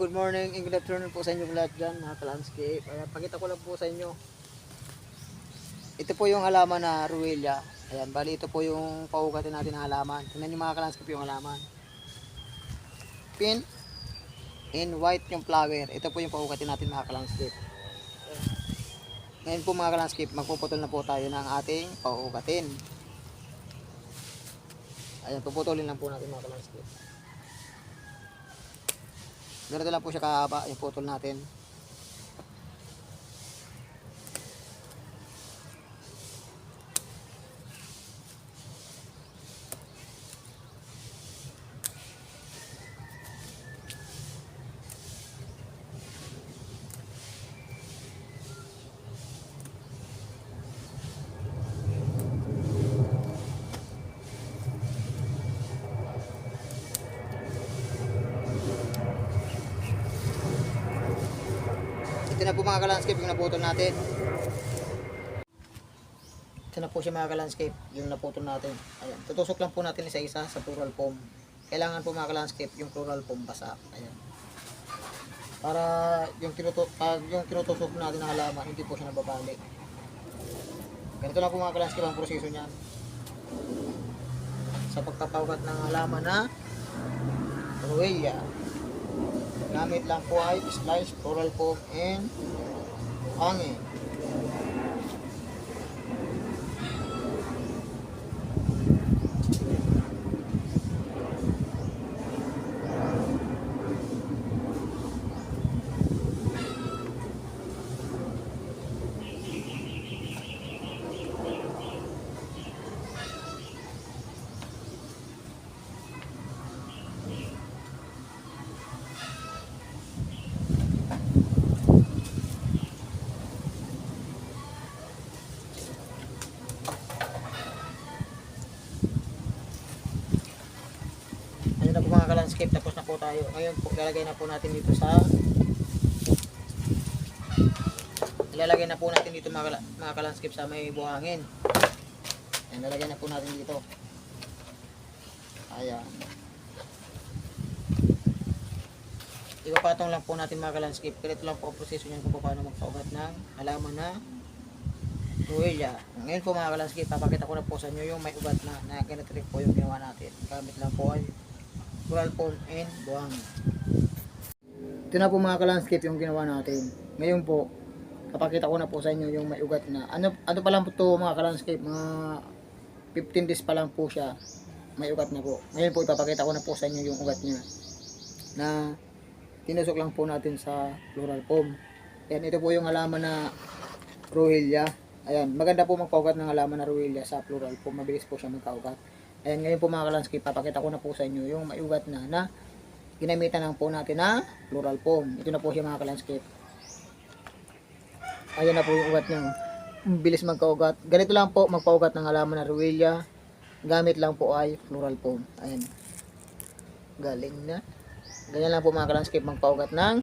good morning and good afternoon po sa inyo lahat dyan, mga ka-landscape. Ayan, pakita ko lang po sa inyo. Ito po yung halaman na ruwelya. Ayan, bali ito po yung paugatin natin ng halaman. Tingnan nyo mga ka-landscape yung halaman. Pink and white yung flower. Ito po yung paugatin natin mga ka-landscape. Ngayon po mga ka-landscape, magpuputol na po tayo ng ating paugatin. Ayan, puputulin lang po natin mga ka-landscape. Ganito lang po siya kahaba yung putol natin. Ito na po mga ka-landscape yung naputol natin. Ito na po siya mga ka-landscape yung naputol natin. Ayan. Tutusok lang po natin isa-isa sa plural foam. Kailangan po mga ka-landscape yung plural foam basa. Ayan. Para yung tinutusok natin ng halaman, hindi po siya nababalik. Ganito lang po mga ka-landscape ang proseso niyan. Sa pagpapaugat ng halaman na ruwelya. Gamit lang po ay slice, plural foam, and hangin. Ayun na po mga ka-landscape, tapos na po tayo. Ngayon po, ilalagay na po natin dito mga ka-landscape sa may buhangin. Ayan, ilalagay na po natin dito. Ayan. Ipapatong lang po natin mga ka-landscape. Ganito lang po ang proseso niyan kung paano magpaugat ng halaman na ruwelya. Ngayon po mga ka-landscape, papakita ko na po sa inyo yung may ugat na ganito rin po yung ginawa natin. Gamit lang po ay plural foam and buhangin. Ito na po mga ka-landscape yung ginawa natin. Ngayon po, papakita ko na po sa inyo yung may ugat na. Ano pa lang po ito mga ka-landscape, mga 15 days pa lang po siya. May ugat na po. Ngayon po, ipapakita ko na po sa inyo yung ugat niya na tinusok lang po natin sa plural foam. Ayan, ito po yung halaman na ruwelya. Ayan, maganda po magpaugat ng halaman na ruwelya sa plural foam. Mabilis po siya magkaugat. Ayan, ngayon po mga ka-landscape, papakita ko na po sa inyo yung may ugat na ginamitan lang po natin na plural foam. Ito na po siya mga ka-landscape. Ayan na po yung ugat niya. Bilis magkaugat. Ganito lang po magpaugat ng halaman na ruwelya. Gamit lang po ay plural foam. Ayan. Galing na. Ganyan lang po mga ka-landscape magpaugat ng